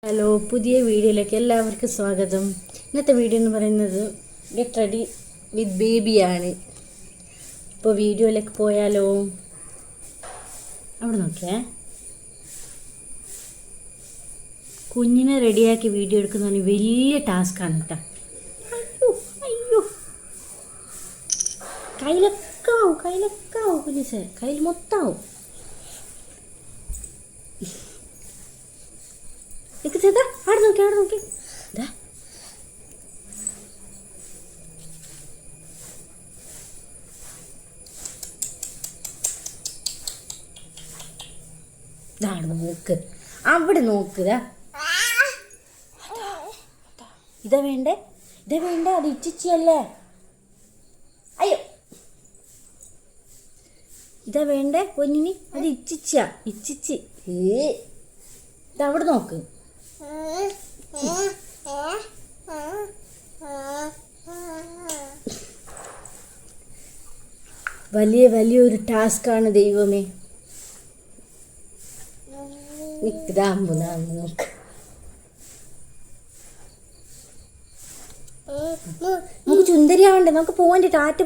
Hello, പുതിയ വീഡിയോയിലേക്ക് എല്ലാവർക്കും സ്വാഗതം. ഇന്നത്തെ വീഡിയോ എന്ന് പറയുന്നത് ഗെറ്റ് റെഡി വിത്ത് ബേബിയാണ്. ഇപ്പോൾ വീഡിയോയിലേക്ക് പോയാലോ? അവിടെ നോക്കിയേ, കുഞ്ഞിനെ റെഡിയാക്കി വീഡിയോ എടുക്കുന്നതിന് വലിയ ടാസ്ക്കാണ് കേട്ടോ. അയ്യോ അയ്യോ, കയ്യിലൊക്കാവും കുഞ്ഞിസേ, കയ്യിൽ മൊത്തമാവും. അവിടെ നോക്കി നോക്ക്, അവിടെ നോക്കുക. ഇതാ വേണ്ടേ, അത് ഇച്ചിച്ചിയല്ലേ. അയ്യോ, ഇതാ വേണ്ടേ പൊന്നിനി, അത് ഇച്ചിച്ചി. ഇതവിടെ നോക്ക്. വലിയൊരു ടാസ്ക്കാണ് ദൈവമേ. നിൽക്കുതാമ്പു നോക്ക്. നമുക്ക് ചുന്ദരിയാവണ്ടേ, നമുക്ക് പോവണ്ടേ, ടാറ്റ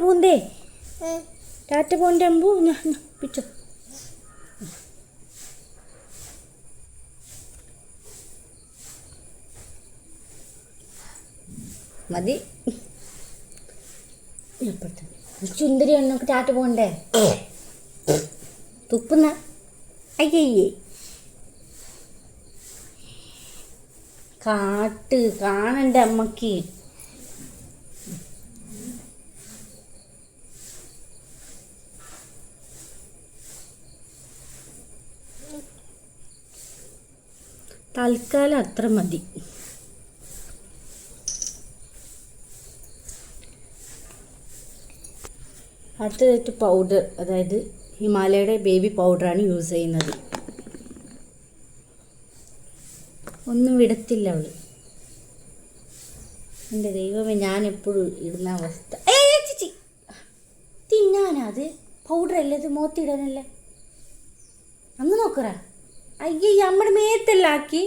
പോണ്ടേ അമ്പു. പിച്ചോ, മതി. ചുന്ദരിയാണ്, നമുക്ക് ടാറ്റ പോണ്ടേ. തുപ്പുന്ന അയ്യേ, കാണണ്ടേ അമ്മക്ക്. തൽക്കാലം അത്ര മതി. അടുത്തതായിട്ട് പൗഡർ, അതായത് ഹിമാലയയുടെ ബേബി പൗഡറാണ് യൂസ് ചെയ്യുന്നത്. ഒന്നും വിടത്തില്ല അവള്. എൻ്റെ ദൈവമേ, ഞാൻ എപ്പോഴും ഇടുന്ന അവസ്ഥ. ചേച്ചി തിന്നാനാ അത്? പൗഡർ അല്ലേ ഇത്, മോത്തിടാനല്ലേ. അങ്ങ് നോക്കറ. അയ്യേ, നമ്മുടെ മേത്തെല്ലാം ആക്കി.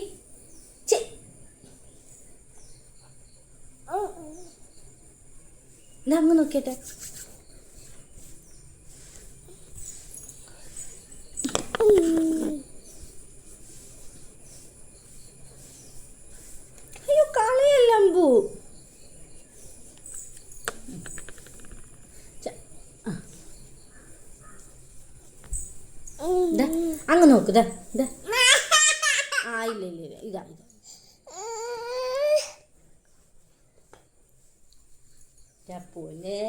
അങ്ങ് നോക്കിയട്ടെ. അയ്യോ, കളയല്ല അമ്പു. അങ്ങ് നോക്ക്. ഇല്ല ഇതാ. പോലെ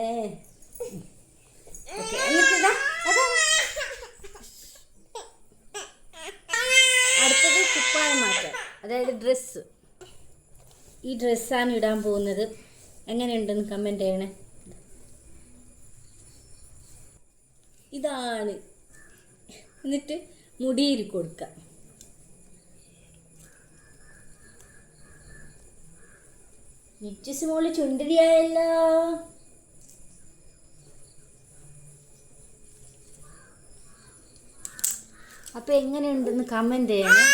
അടുത്തത് കുപ്പായം മാറ്റാം, അതായത് ഡ്രസ്സ്. ഈ ഡ്രസ്സാണ് ഇടാൻ പോകുന്നത്. എങ്ങനെയുണ്ടെന്ന് കമൻറ്റ് ചെയ്യണേ. ഇതാണ്. എന്നിട്ട് മുടിയിൽ കൊടുക്കാം. നിച്ചസ് മോള് ചുണ്ടരിയായല്ലോ. അപ്പോൾ എങ്ങനെയുണ്ടെന്ന് കമൻറ്റ് ചെയ്യണേ.